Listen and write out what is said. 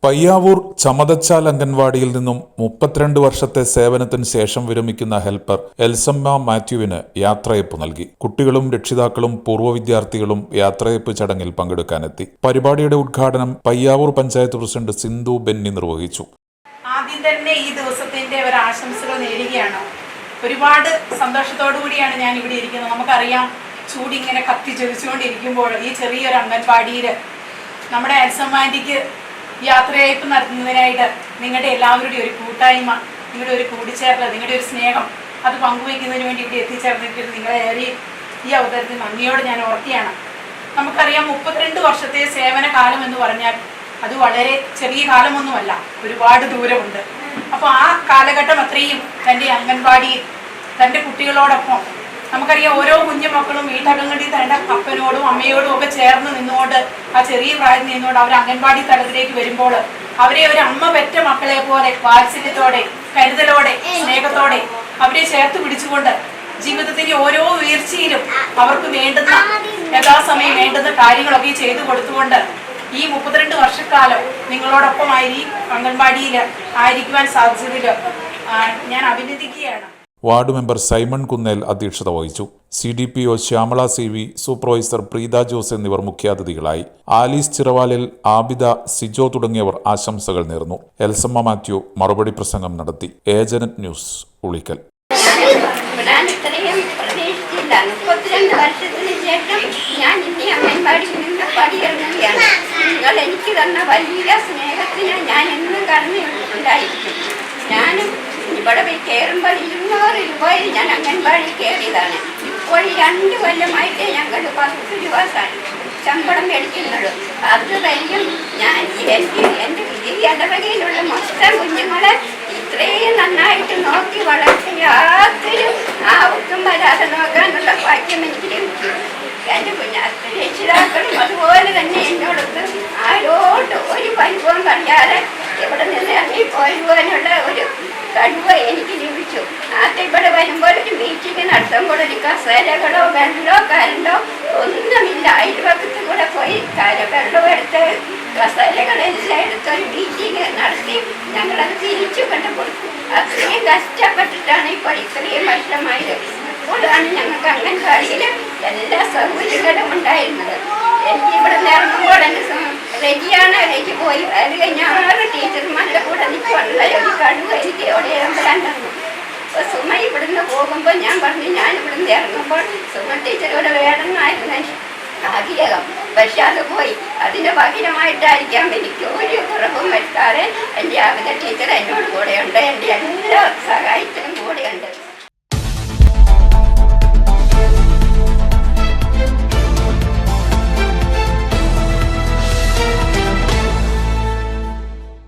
പയ്യാവൂർ ചമതച്ചാൽ അംഗൻവാടിയിൽ നിന്നും 32 വർഷത്തെ സേവനത്തിന് ശേഷം വിരമിക്കുന്ന ഹെൽപ്പർ എൽസമ്മ മാത്യുവിന് യാത്രയയപ്പ് നൽകി. കുട്ടികളും രക്ഷിതാക്കളും പൂർവ്വ വിദ്യാർത്ഥികളും യാത്രയയപ്പ് ചടങ്ങിൽ പങ്കെടുക്കാനെത്തി. പരിപാടിയുടെ ഉദ്ഘാടനം പയ്യാവൂർ പഞ്ചായത്ത് പ്രസിഡന്റ് സിന്ധു ബെന്നി നിർവഹിച്ചു. ആദ്യം തന്നെ ഈ ദിവസത്തിന്റെ ഒരു ആശംസകൾ നേരുകയാണ്. ഒരുപാട് സന്തോഷത്തോടു കൂടിയാണ് ഞാൻ ഇവിടെ ഇരിക്കുന്നത്. നമുക്കറിയാം, ചൂടിങ്ങനെ കത്തിച്ചൊലിച്ചുകൊണ്ടിരിക്കുമ്പോൾ ഈ ചെറിയൊരു അംഗൻവാടിയിൽ നമ്മുടെ എൽസമ്മാൻറ്റിക്ക് യാത്രയയപ്പ് നടത്തുന്നതിനായിട്ട് നിങ്ങളുടെ എല്ലാവരുടെയും ഒരു കൂട്ടായ്മ, നിങ്ങളുടെ ഒരു കൂടിച്ചേരൽ, നിങ്ങളുടെ ഒരു സ്നേഹം അത് പങ്കുവയ്ക്കുന്നതിന് വേണ്ടി ഇവിടെ എത്തിച്ചേർന്നിട്ട് നിങ്ങളെ ഈ അവസരത്തിൽ നന്ദിയോടെ ഞാൻ ഓർക്കുകയാണ്. നമുക്കറിയാം, 32 വർഷത്തെ സേവന കാലം എന്ന് പറഞ്ഞാൽ അത് വളരെ ചെറിയ കാലമൊന്നുമല്ല, ഒരുപാട് ദൂരമുണ്ട്. അപ്പോൾ ആ കാലഘട്ടം അത്രയും തൻ്റെ അംഗൻവാടിയിൽ തൻ്റെ കുട്ടികളോടൊപ്പം, നമുക്കറിയാം, ഓരോ കുഞ്ഞുമക്കളും വീട്ടകങ്ങളിൽ തൻ്റെ അപ്പനോടും അമ്മയോടും ഒക്കെ ചേർന്ന് നിന്നുകൊണ്ട്, ആ ചെറിയ പ്രായത്തിൽ നിന്നുകൊണ്ട് അവർ അംഗൻവാടി തലത്തിലേക്ക് വരുമ്പോൾ അവരെ ഒരു അമ്മ പെറ്റ മക്കളെ പോലെ വാത്സല്യത്തോടെ, കരുതലോടെ, സ്നേഹത്തോടെ അവരെ ചേർത്ത് പിടിച്ചുകൊണ്ട് ജീവിതത്തിന്റെ ഓരോ ഉയർച്ചയിലും അവർക്ക് വേണ്ടുന്ന യഥാസമയം വേണ്ടുന്ന കാര്യങ്ങളൊക്കെ ചെയ്തു കൊടുത്തുകൊണ്ട് ഈ 32 വർഷക്കാലം നിങ്ങളോടൊപ്പമായി അംഗൻവാടിയിൽ ആയിരിക്കുവാൻ സാധിച്ചതിൽ ഞാൻ അഭിനന്ദിക്കുകയാണ്. വാർഡ് മെമ്പർ സൈമൺ കുന്നേൽ അധ്യക്ഷത വഹിച്ചു. CDPO Shyamala CV, supervisor Preetha Jose എന്നിവർ മുഖ്യാതിഥികളായി. ആലീസ് ചിറവാലിൽ, ആബിദ, സിജോ തുടങ്ങിയവർ ആശംസകൾ നേർന്നു. എൽസമ്മ മാത്യു മറുപടി പ്രസംഗം നടത്തി. ഏജനറ്റ് ന്യൂസ്, ഉളിക്കൽ. ഞാൻ ഇനി അംഗൻവാടിയിൽ നിന്ന് പടിയിറങ്ങുകയാണ്. നിങ്ങൾ എനിക്ക് തന്ന വലിയ സ്നേഹത്തിന് ഞാൻ എന്നും കടന്നുണ്ടായിരിക്കും. ഞാനും ഇവിടെ കയറുമ്പോൾ 200 രൂപയിൽ ഞാൻ അംഗൻവാടി കയറിയതാണ്. ഇപ്പോൾ 2 കൊല്ലമായിട്ട് ഞങ്ങൾ 10 രൂപ ശമ്പളം മേടിക്കുന്നത്. അത് കഴിഞ്ഞും ഞാൻ എൻ്റെ ഈ ഇടവകയിലുള്ള മൊത്തം കുഞ്ഞുങ്ങളെ ഇത്രയും നന്നായിട്ട് നോക്കി വളർത്തി യാതൊരു ആവർക്കും വരാതെ നോക്കാനുള്ള ഭാഗ്യം എനിക്ക് ലഭിച്ചു. എൻ്റെ രക്ഷിതാക്കളും അതുപോലെ തന്നെ എന്നോടൊത്ത് ആരോട് ഒരു പരിഭവം പറയാതെ ഇവിടെ നിന്ന് ഇറങ്ങിപ്പോരുവാനുള്ള ഒരു കഴിവ് എനിക്ക് ലഭിച്ചു. ആദ്യം ഇവിടെ വരുമ്പോൾ ഒരു മീറ്റിംഗ് നടത്തുമ്പോൾ ഒരു കസേരകളോ വെള്ളമോ കരണ്ടോ ഒന്നുമില്ല. അയൽവക്കത്ത് കൂടെ പോയി വെള്ളം എടുത്ത് കസേരകളെല്ലാം എടുത്തൊരു മീറ്റിംഗ് നടത്തി ഞങ്ങളത് തിരിച്ചു കൊണ്ടുകൊടുക്കും. അത്രയും കഷ്ടപ്പെട്ടിട്ടാണ് ഇപ്പോൾ ഇത്രയും വർഷമായത്. ഇപ്പോഴാണ് ഞങ്ങൾക്ക് അംഗൻവാടിയിൽ എല്ലാ സൗകര്യങ്ങളും ഉണ്ടായിരുന്നത്. എനിക്ക് ഇവിടെ നിന്ന് ഇറങ്ങുമ്പോൾ റെജി പോയി അത് കഴിഞ്ഞ 6 ടീച്ചർമാരുടെ കൂടെ നിൽക്കാനുള്ള ഒരു കഴിവ് എനിക്ക് അവിടെ ഇറങ്ങാൻ തന്നു. അപ്പോൾ സുമ ഇവിടുന്ന് പോകുമ്പോൾ ഞാൻ പറഞ്ഞു, ഞാൻ ഇവിടുന്ന് ഇറങ്ങുമ്പോൾ സുമ ടീച്ചറോട് വേണമെന്നായിരുന്നു ആഗ്രഹം. പക്ഷെ അത് പോയി. അതിന് പകരമായിട്ടായിരിക്കാം എനിക്ക് ഒരു കുറവും വരുത്താതെ എൻ്റെ ആവിധ ടീച്ചർ എന്നോട് കൂടെ ഉണ്ട്. എൻ്റെ എല്ലാ സഹായിച്ചു.